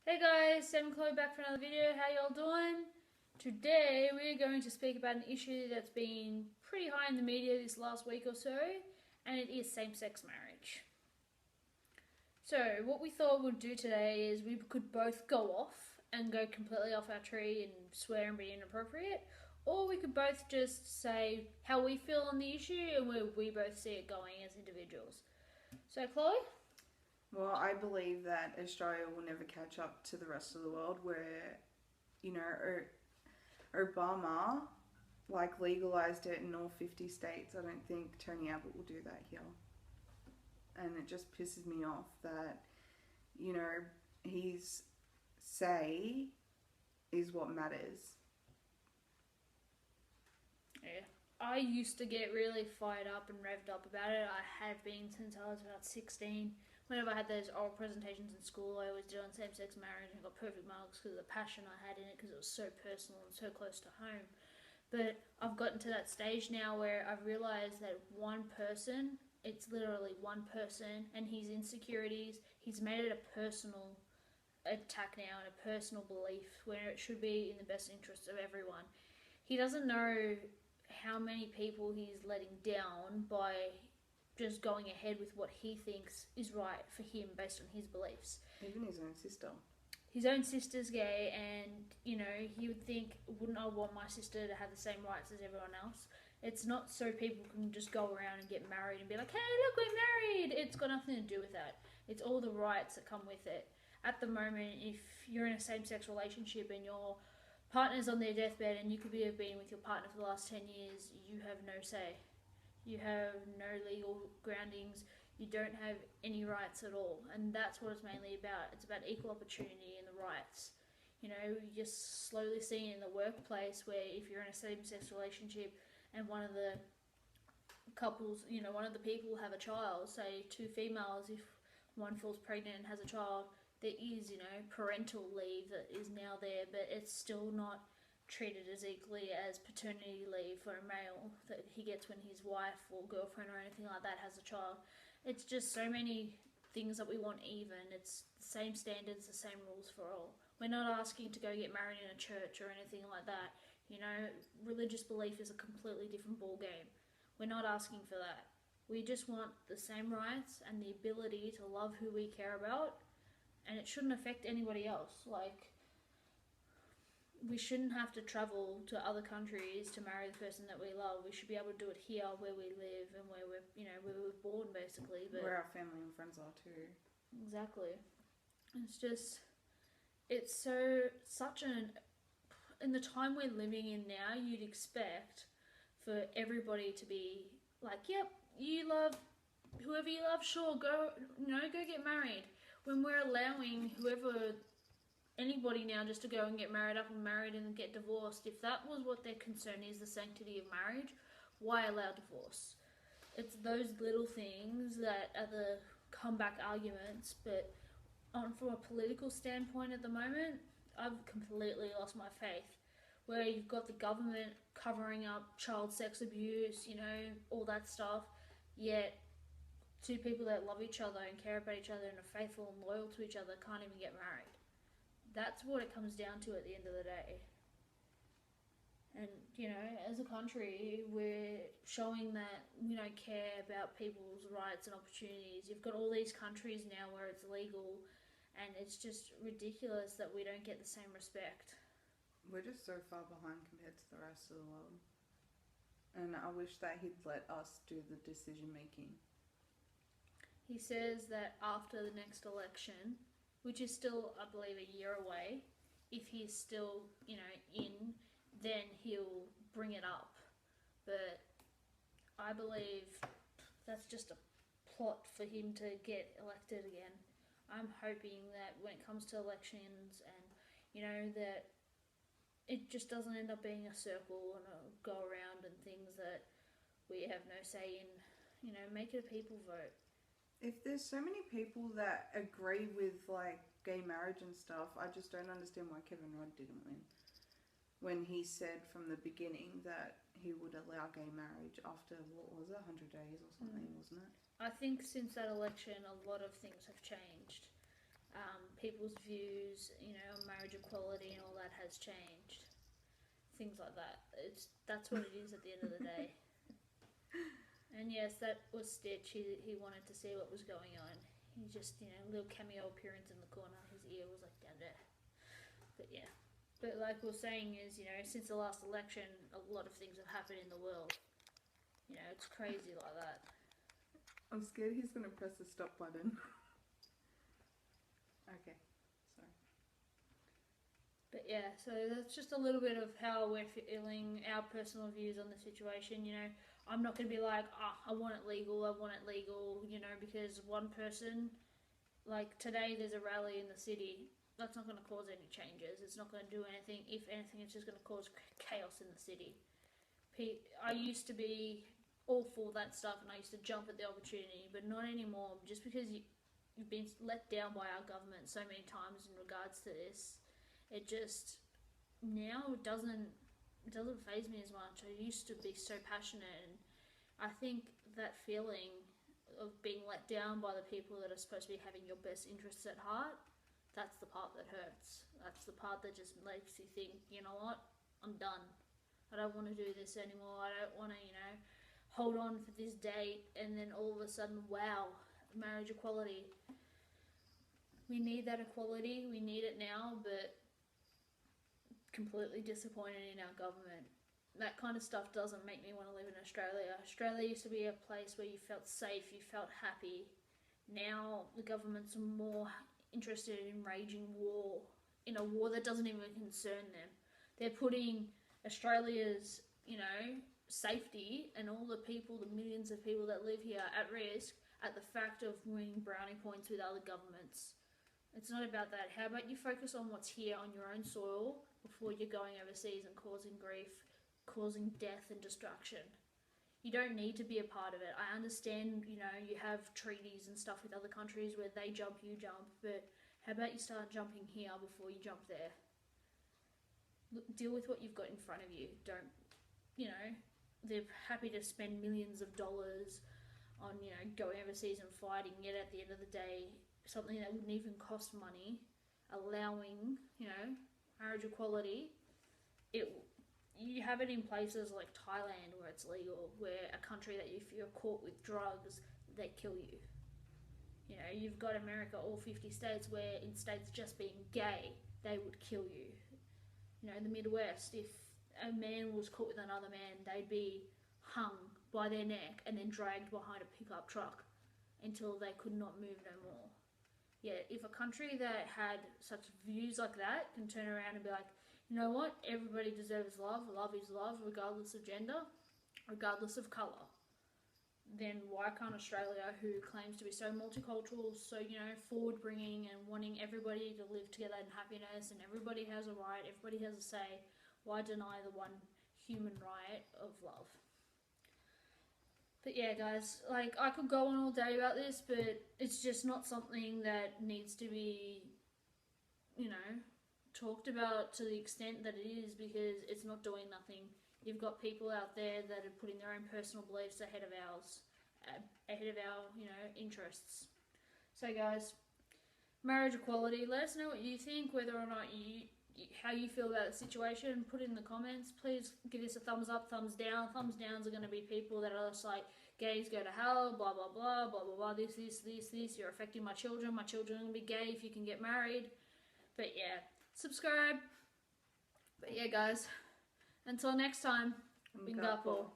Hey guys, Sam and Chloe back for another video. How y'all doing? Today we're going to speak about an issue that's been pretty high in the media this last week or so, and it is same-sex marriage. So what we thought we'd do today is we could both go off and go completely off our tree and swear and be inappropriate, or we could both just say how we feel on the issue and where we both see it going as individuals. So Chloe? Well, I believe that Australia will never catch up to the rest of the world where, Obama, legalised it in all 50 states. I don't think Tony Abbott will do that here. And it just pisses me off that, his say is what matters. Yeah. I used to get really fired up and revved up about it. I have been since I was about 16. Whenever I had those oral presentations in school, I always did on same-sex marriage and got perfect marks because of the passion I had in it, because it was so personal and so close to home. But I've gotten to that stage now where I've realised that one person, it's literally one person, and his insecurities, he's made it a personal attack now and a personal belief where it should be in the best interests of everyone. He doesn't know how many people he's letting down by just going ahead with what he thinks is right for him based on his beliefs. Even his own sister. His own sister's gay, and he would think, wouldn't I want my sister to have the same rights as everyone else? It's not so people can just go around and get married and be like, hey, look, we're married. It's got nothing to do with that. It's all the rights that come with it. At the moment, if you're in a same-sex relationship and your partner's on their deathbed and you could have been with your partner for the last 10 years, you have no say. You have no legal groundings. You don't have any rights at all. And that's what it's mainly about. It's about equal opportunity and the rights. You just slowly see it in the workplace where if you're in a same-sex relationship and one of the couples, one of the people have a child, say two females, if one falls pregnant and has a child, there is, parental leave that is now there, but it's still not treated as equally as paternity leave for a male that he gets when his wife or girlfriend or anything like that has a child. It's just so many things that we want even. It's the same standards, the same rules for all. We're not asking to go get married in a church or anything like that. Religious belief is a completely different ball game. We're not asking for that. We just want the same rights and the ability to love who we care about, and it shouldn't affect anybody else. We shouldn't have to travel to other countries to marry the person that we love. We should be able to do it here where we live and where where we were born, basically. But where our family and friends are too. exactly. It's just, it's such an, in the time we're living in now, you'd expect for everybody to be like, yep, you love whoever you love, sure, go, go get married. When we're allowing anybody now just to go and get married up and married and get divorced, if that was what their concern is, the sanctity of marriage, why allow divorce? It's those little things that are the comeback arguments, but from a political standpoint at the moment, I've completely lost my faith. Where you've got the government covering up child sex abuse, all that stuff, yet two people that love each other and care about each other and are faithful and loyal to each other can't even get married. That's what it comes down to at the end of the day. And, as a country, we're showing that we don't care about people's rights and opportunities. You've got all these countries now where it's legal, and it's just ridiculous that we don't get the same respect. We're just so far behind compared to the rest of the world. And I wish that he'd let us do the decision making. He says that after the next election, which is still, I believe, a year away, if he's still, in, then he'll bring it up. But I believe that's just a plot for him to get elected again. I'm hoping that when it comes to elections and, that it just doesn't end up being a circle and a go around and things that we have no say in. Make it a people vote. If there's so many people that agree with gay marriage and stuff, I just don't understand why Kevin Rudd didn't win. When he said from the beginning that he would allow gay marriage after, what was it, 100 days or something, wasn't it? I think since that election, a lot of things have changed. people's views, you know, on marriage equality and all that has changed. Things like that. That's what it is at the end of the day. And yes, that was Stitch. He wanted to see what was going on. He just, you know, little cameo appearance in the corner. His ear was like down there. But yeah. But like we were saying is, you know, since the last election, a lot of things have happened in the world. You know, it's crazy like that. I'm scared he's going to press the stop button. Okay, sorry. But yeah, so that's just a little bit of how we're feeling, our personal views on the situation. You know, I'm not going to be like, I want it legal, you know, because one person, like today there's a rally in the city, that's not going to cause any changes. It's not going to do anything. If anything, it's just going to cause chaos in the city. I used to be all for that stuff and I used to jump at the opportunity, but not anymore. Just because you've been let down by our government so many times in regards to this, it just now doesn't faze me as much. I used to be so passionate, and I think that feeling of being let down by the people that are supposed to be having your best interests at heart, that's the part that hurts. That's the part that just makes you think, you know what, I'm done. I don't want to do this anymore. I don't want to, you know, hold on for this date and then all of a sudden, wow, marriage equality. We need that equality. We need it now, but completely disappointed in our government. That kind of stuff doesn't make me want to live in Australia. Australia used to be a place where you felt safe, you felt happy. Now the government's more interested in raging war, in a war that doesn't even concern them. They're putting Australia's, you know, safety and all the people, the millions of people that live here at risk at the fact of winning brownie points with other governments. It's not about that. How about you focus on what's here on your own soil before you're going overseas and causing grief, causing death and destruction. You don't need to be a part of it. I understand, you know, you have treaties and stuff with other countries where they jump, you jump, but how about you start jumping here before you jump there? Look, deal with what you've got in front of you. Don't, you know, they're happy to spend millions of dollars on, you know, going overseas and fighting, yet at the end of the day, something that wouldn't even cost money, allowing, you know, marriage equality, you have it in places like Thailand where it's legal, where a country that if you're caught with drugs, they kill you. You know, you've got America, all 50 states, where in states just being gay, they would kill you. You know, in the Midwest, if a man was caught with another man, they'd be hung by their neck and then dragged behind a pickup truck until they could not move no more. Yeah, if a country that had such views like that can turn around and be like, you know what, everybody deserves love, love is love, regardless of gender, regardless of colour, then why can't Australia, who claims to be so multicultural, so, you know, forward-bringing and wanting everybody to live together in happiness and everybody has a right, everybody has a say, why deny the one human right of love? But yeah, guys, like, I could go on all day about this, but it's just not something that needs to be, you know, talked about to the extent that it is, because it's not doing nothing. You've got people out there that are putting their own personal beliefs ahead of ours, ahead of our, you know, interests. So guys, marriage equality, let us know what you think, whether or not how you feel about the situation. Put it in the comments. Please give this a thumbs up, thumbs down. Thumbs downs are going to be people that are just like, gays go to hell, blah blah blah, blah blah blah, this, you're affecting my children are going to be gay if you can get married. But yeah, subscribe. But yeah, guys, until next time, Bingapo.